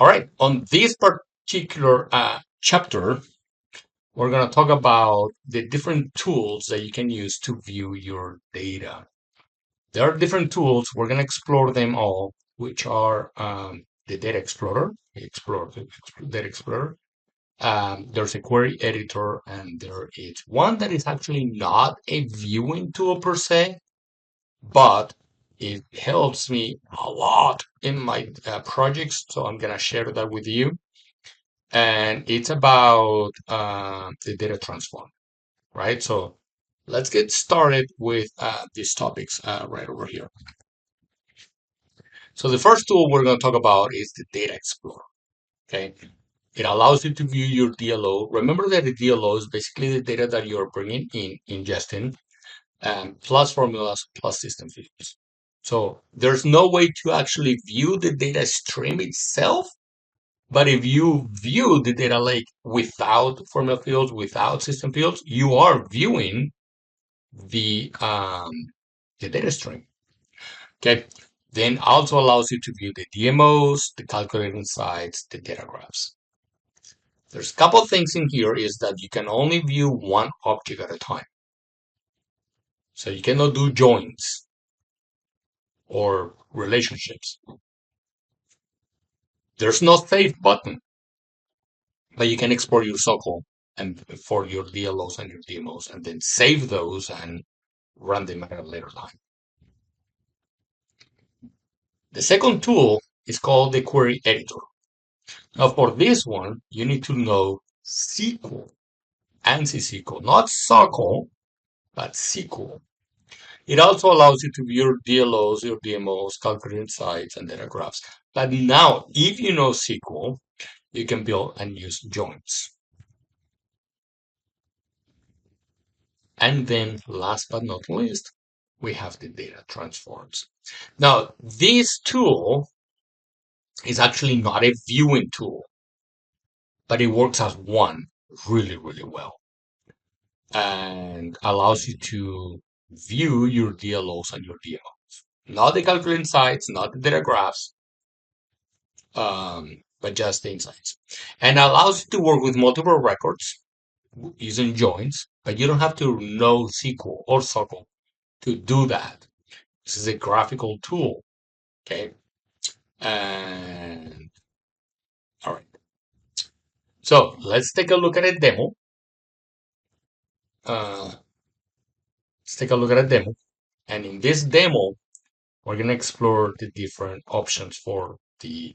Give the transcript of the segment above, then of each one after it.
All right, on this particular chapter, we're going to talk about the different tools that you can use to view your data. There are different tools. We're going to explore them all, which are the Data Explorer, Data Explorer. There's a query editor, and there is one that is actually not a viewing tool per se, but it helps me a lot in my projects. So I'm going to share that with you. And it's about the data transform, right? So let's get started with these topics right over here. So the first tool we're going to talk about is the Data Explorer. Okay, it allows you to view your DLO. Remember that the DLO is basically the data that you're bringing in, ingesting, plus formulas, plus system fields. So there's no way to actually view the data stream itself. But if you view the data lake without formula fields, without system fields, you are viewing the data stream. Okay. Then also allows you to view the DMOs, the calculating sites, the data graphs. There's a couple of things in here is that you can only view one object at a time. So you cannot do joins or relationships. There's no save button, but you can export your SOCL and for your DLOs and your DMOs, and then save those and run them at a later time. The second tool is called the query editor. Now for this one, you need to know SQL, ANSI SQL, not SOCL, but SQL. It also allows you to view your DLOs, your DMOs, calculating sites, and data graphs. But now, if you know SQL, you can build and use joins. And then last but not least, we have the data transforms. Now, this tool is actually not a viewing tool, but it works as one really, really well and allows you to view your DLOs and your DMOs. Not the calculating sites, not the data graphs, but just the insights. And allows you to work with multiple records using joins, but you don't have to know SQL or SOCL to do that. This is a graphical tool, okay? And all right. So let's take a look at a demo. Let's take a look at a demo. And in this demo, we're going to explore the different options for the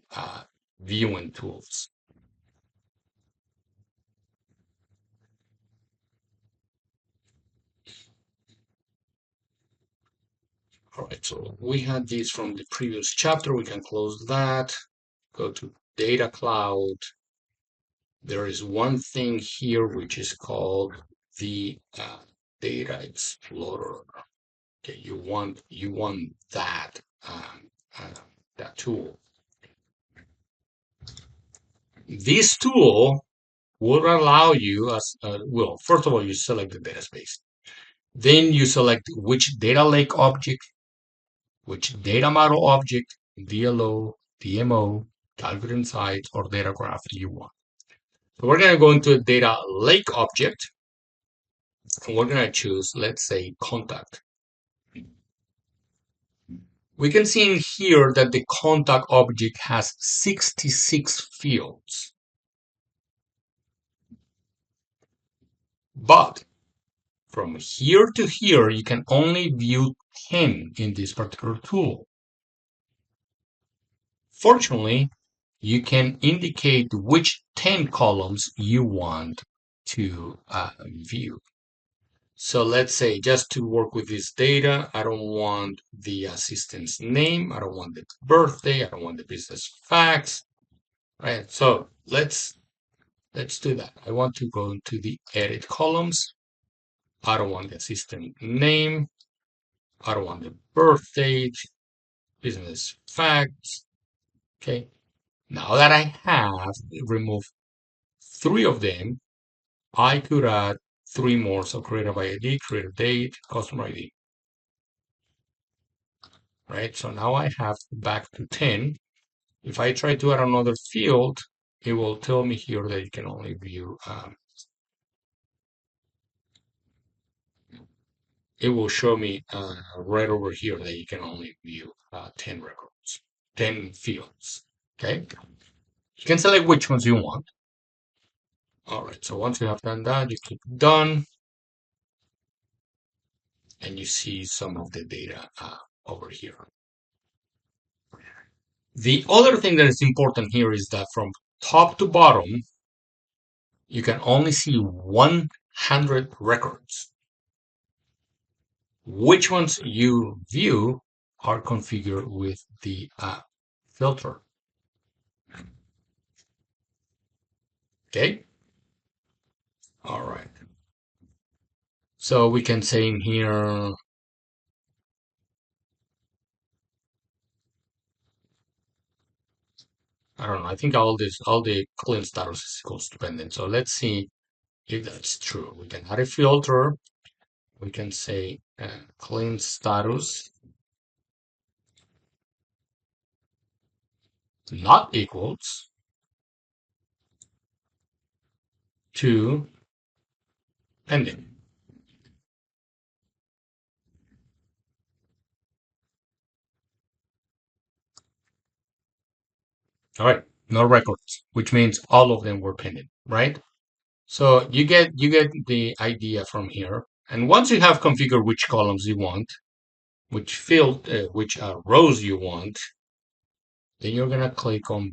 viewing tools. All right, so we had these from the previous chapter. We can close that. Go to Data Cloud. There is one thing here which is called the Data Explorer. Okay, you want that that tool. This tool will allow you as well. First of all, you select the data space. Then you select which data lake object, which data model object, DLO, DMO, calculating sites, or data graph you want. So we're going to go into a data lake object, and we're going to choose, let's say, contact. We can see in here that the contact object has 66 fields. But from here to here, you can only view 10 in this particular tool. Fortunately, you can indicate which 10 columns you want to view. So let's say just to work with this data, I don't want the assistant's name, I don't want the birthday, I don't want the business facts, right? So let's do that. I want to go into the edit columns. I don't want the assistant name. I don't want the birth date, business facts. Okay. Now that I have removed 3 of them, I could add 3 more. So creator by ID, creator date, customer ID. Right. So now I have back to 10. If I try to add another field, it will tell me here that you can only view, it will show me right over here that you can only view 10 records, 10 fields. Okay. You can select which ones you want. All right. So once you have done that, you click done and you see some of the data over here. The other thing that is important here is that from top to bottom, you can only see 100 records. Which ones you view are configured with the filter. Okay. All right. So we can say in here, I don't know, I think all the clean status is equals to pending. So let's see if that's true. We can add a filter. We can say clean status not equals to pending. All right, no records, which means all of them were pending, right? So you get the idea from here. And once you have configured which columns you want, which field, which rows you want, then you're gonna click on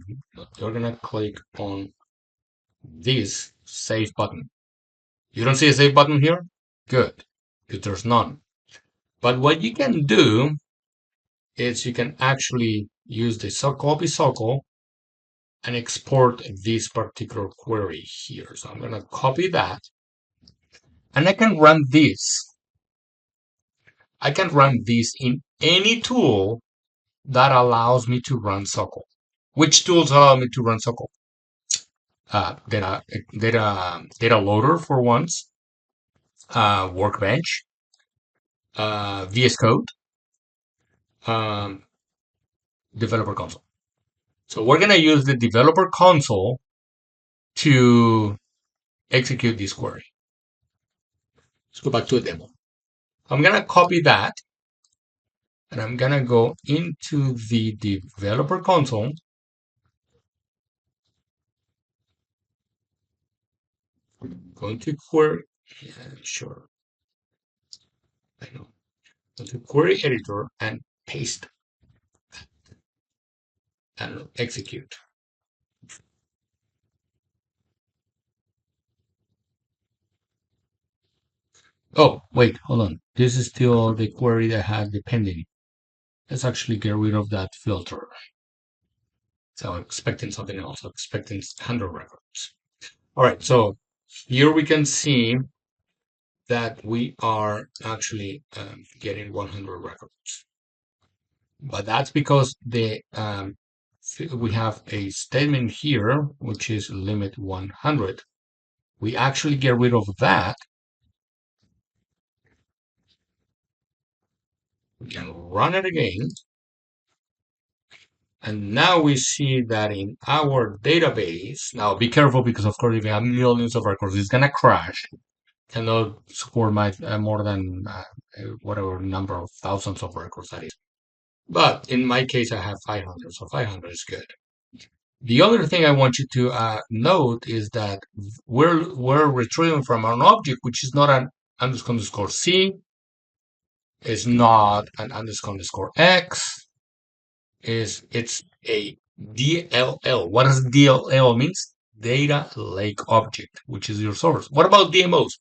this save button. You don't see a save button here? Good, because there's none. But what you can do is you can actually use the copy SOCL and export this particular query here. So I'm going to copy that and I can run this. I can run this in any tool that allows me to run SOCL. Which tools allow me to run SOCL? Data loader for once, Workbench, VS Code, um, Developer Console. So we're going to use the Developer Console to execute this query. Let's go back to a demo. I'm going to copy that and I'm going to go into the Developer Console. I'm going to query, yeah, sure, I know. Go to query editor and paste and execute. Oh, wait, hold on. This is still the query that had the pending. Let's actually get rid of that filter. So I'm expecting something else. I'm expecting 100 records. All right, so here we can see that we are actually getting 100 records. But that's because we have a statement here, which is limit 100. We actually get rid of that. We can run it again. And now we see that in our database, now be careful because of course if you have millions of records, it's gonna crash. Cannot support more than whatever number of thousands of records that is. But in my case, I have 500, so 500 is good. The other thing I want you to note is that we're retrieving from an object which is not an underscore C, is not an underscore X, it's a DLL. What does DLL means? Data lake object, which is your source. What about DMOs?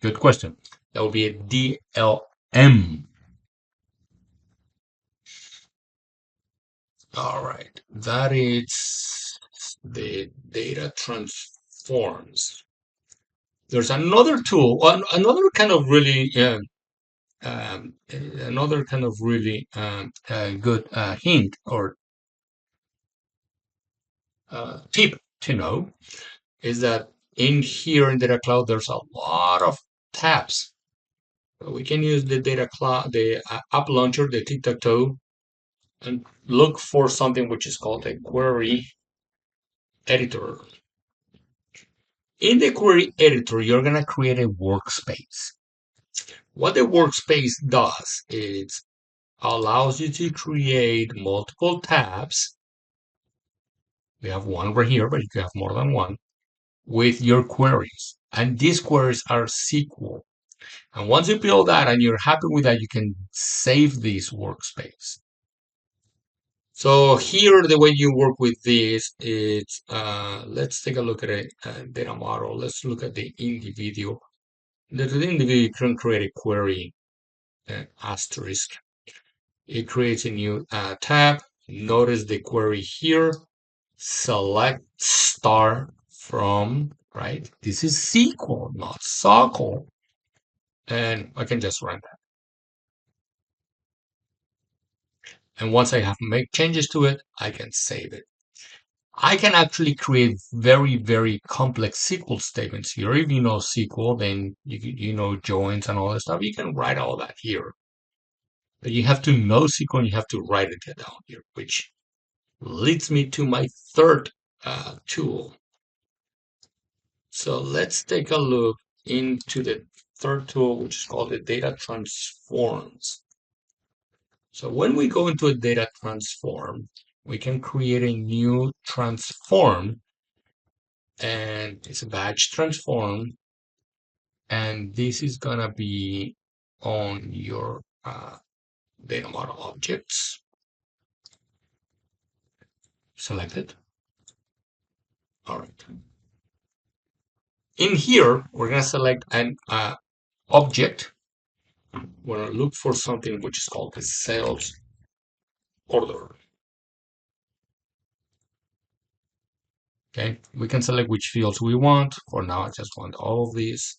Good question. That will be a DLM. All right, that is the data transforms. There's another tool, another kind of really good hint or tip to know is that in here in Data Cloud, there's a lot of tabs. We can use the Data Cloud, the app launcher, the tic-tac-toe, and look for something which is called a query editor. In the query editor, you're going to create a workspace. What the workspace does is allows you to create multiple tabs. We have one right here, but you can have more than one with your queries. And these queries are SQL. And once you build that and you're happy with that, you can save this workspace. So here, the way you work with this is, let's take a look at a data model. Let's look at the individual. The individual, you can create a query asterisk. It creates a new tab. Notice the query here. Select star from, right? This is SQL, not SQL. And I can just run that. And once I have made changes to it, I can save it. I can actually create very, very complex SQL statements here. If you know SQL, then you know joins and all that stuff. You can write all that here. But you have to know SQL and you have to write it down here, which leads me to my third tool. So let's take a look into the third tool, which is called the data transforms. So when we go into a data transform, we can create a new transform, and it's a batch transform, and this is gonna be on your data model objects. Select it. All right. In here, we're gonna select an object. We're gonna look for something which is called the sales order. Okay, we can select which fields we want. For now, I just want all of these.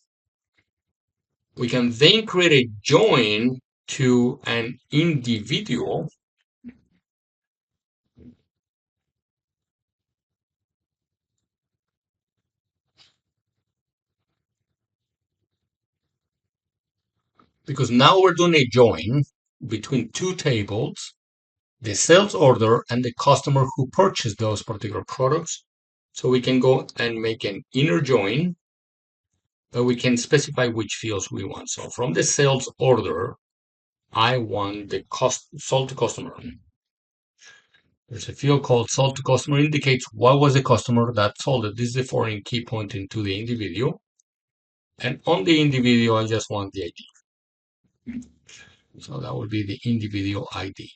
We can then create a join to an individual. Because now we're doing a join between two tables, the sales order and the customer who purchased those particular products. So we can go and make an inner join, but we can specify which fields we want. So from the sales order, I want the sold to customer. There's a field called sold to customer, indicates what was the customer that sold it. This is the foreign key pointing to the individual. And on the individual, I just want the ID. So that would be the individual ID.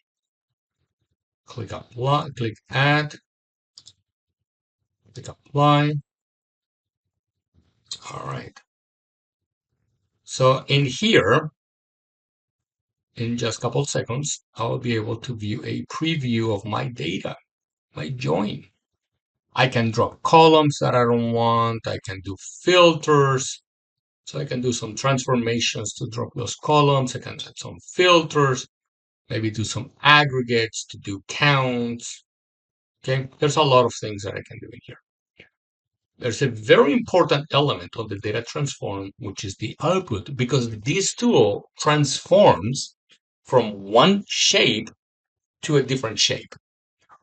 Click apply, click add, click apply. All right. So in here, in just a couple of seconds, I will be able to view a preview of my data, my join. I can drop columns that I don't want. I can do filters. So I can do some transformations to drop those columns. I can add some filters, maybe do some aggregates to do counts. Okay, there's a lot of things that I can do in here. There's a very important element of the data transform, which is the output, because this tool transforms from one shape to a different shape,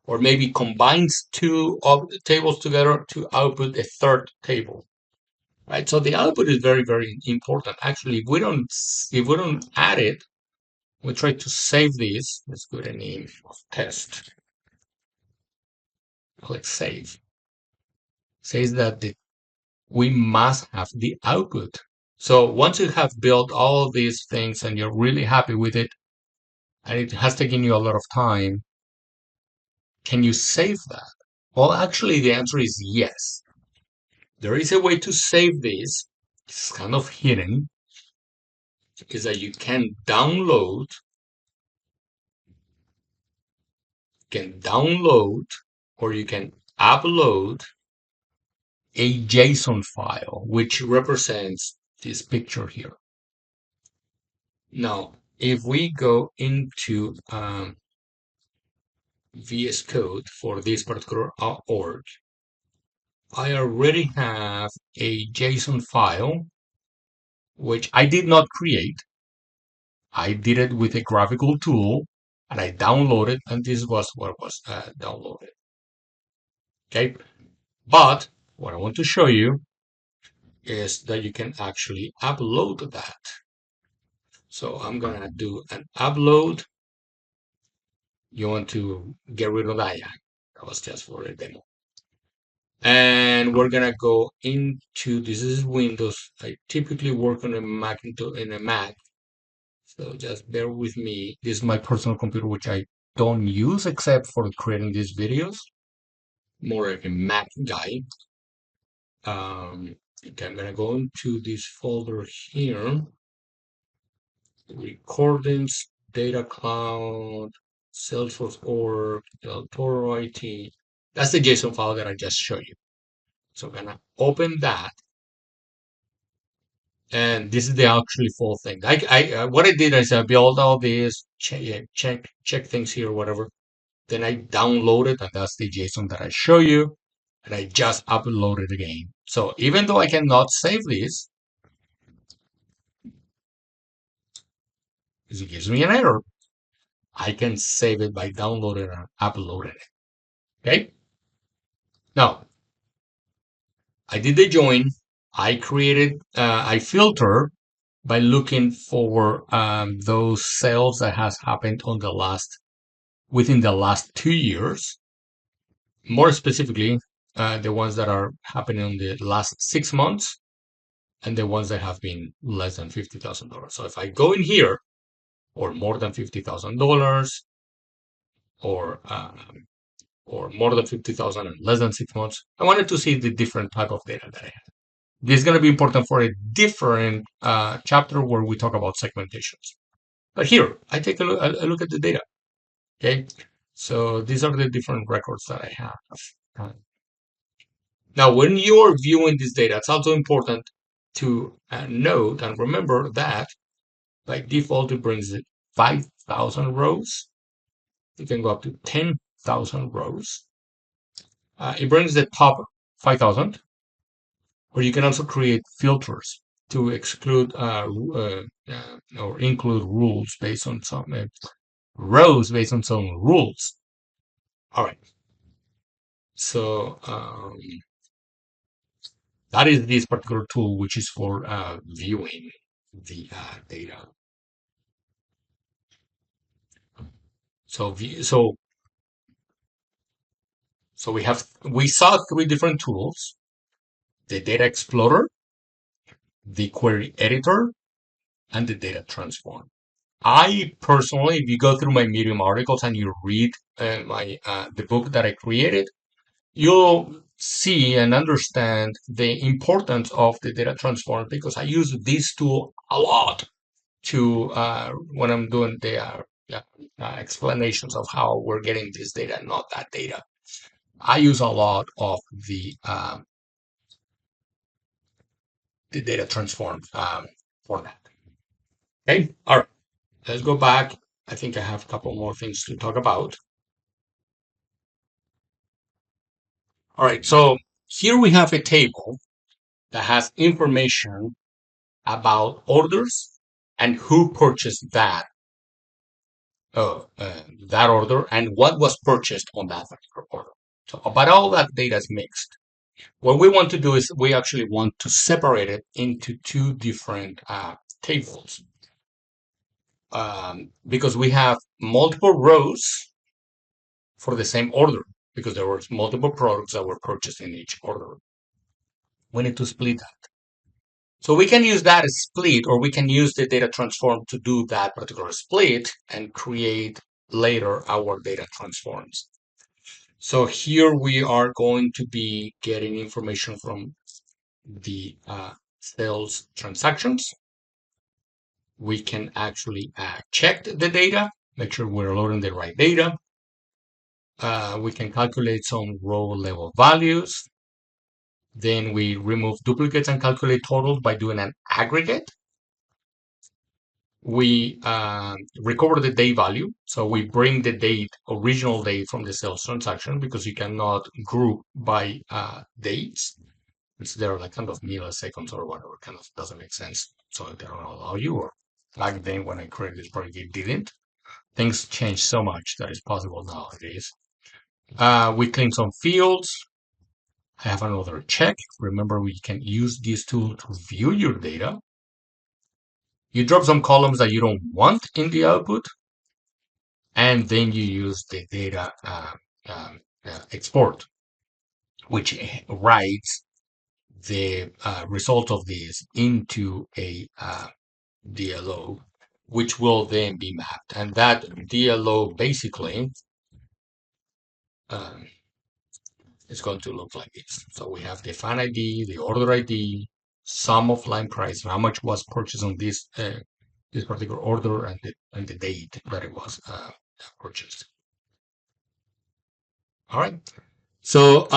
or maybe combines two of the tables together to output a third table. Right, so the output is very, very important. Actually, if we don't add it, we try to save this. Let's give it a name of test. Click save. Says that we must have the output. So once you have built all of these things and you're really happy with it, and it has taken you a lot of time, can you save that? Well, actually, the answer is yes. There is a way to save this. It's kind of hidden. Is that you can download or you can upload a JSON file, which represents this picture here. Now, if we go into VS Code for this particular org, I already have a JSON file, which I did not create. I did it with a graphical tool. and I downloaded, and this was what was downloaded. Okay, but what I want to show you is that you can actually upload that. So I'm gonna do an upload. You want to get rid of that? Yeah, that was just for a demo. And we're gonna go into, this is Windows. I typically work on a Mac, so just bear with me. This is my personal computer, which I don't use except for creating these videos. More like a Mac guy. Okay, I'm gonna go into this folder here. Recordings, data cloud, Salesforce.org, Del Toro IT. That's the JSON file that I just showed you. So I'm gonna open that, and this is the actually full thing. What I did is I built all this, check things here, whatever. Then I downloaded, and that's the JSON that I show you, and I just uploaded again. So even though I cannot save this, because it gives me an error, I can save it by downloading and uploading it. Okay. Now I did the join. I created, I filter by looking for those sales that has happened on within the last 2 years. More specifically, the ones that are happening in the last 6 months and the ones that have been less than $50,000. So if I go in here, or more than $50,000, or more than 50,000 and less than 6 months, I wanted to see the different type of data that I have. This is going to be important for a different chapter where we talk about segmentations. But here, I take a look at the data. Okay, so these are the different records that I have. Now, when you're viewing this data, it's also important to note and remember that by default, it brings it 5,000 rows. You can go up to 10,000 rows. It brings the top 5,000, or you can also create filters to exclude or include rules based on some rows based on some rules. All right. So that is this particular tool, which is for viewing the data. So we saw three different tools: the Data Explorer, the Query Editor, and the Data Transform. I personally, if you go through my Medium articles and you read the book that I created, you'll see and understand the importance of the Data Transform, because I use this tool a lot to when I'm doing the explanations of how we're getting this data and not that data. I use a lot of the Data Transform for that. Okay, all right. Let's go back. I think I have a couple more things to talk about. All right, so here we have a table that has information about orders and who purchased that order and what was purchased on that particular order. So, but all that data is mixed. What we want to do is we actually want to separate it into two different tables, because we have multiple rows for the same order, because there were multiple products that were purchased in each order. We need to split that. So we can use that split, or we can use the data transform to do that particular split and create later our data transforms. So here we are going to be getting information from the sales transactions. We can actually check the data, make sure we're loading the right data. We can calculate some row level values. Then we remove duplicates and calculate totals by doing an aggregate. We recover the date value. So we bring the original date from the sales transaction, because you cannot group by dates. They're like kind of milliseconds or whatever, kind of doesn't make sense. So they don't allow you, or back then when I created this project, it didn't. Things change so much that is possible nowadays. We clean some fields. I have another check. Remember, we can use this tool to view your data. You drop some columns that you don't want in the output, and then you use the data export, which writes the result of this into a DLO, which will then be mapped. And that DLO basically um, is going to look like this. So we have the fan ID, the order ID, sum of line price, how much was purchased on this particular order, and the date that it was purchased. All right. So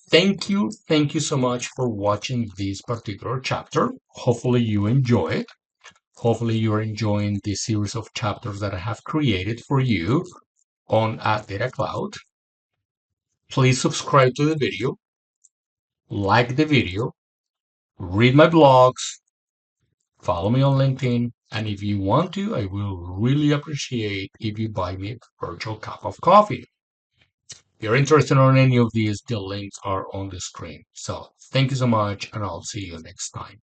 thank you so much for watching this particular chapter. Hopefully you enjoy it. Hopefully you're enjoying the series of chapters that I have created for you on Data Cloud. Please subscribe to the video, like the video, read my blogs, follow me on LinkedIn, and if you want to, I will really appreciate if you buy me a virtual cup of coffee. If you're interested in any of these, the links are on the screen. So thank you so much, and I'll see you next time.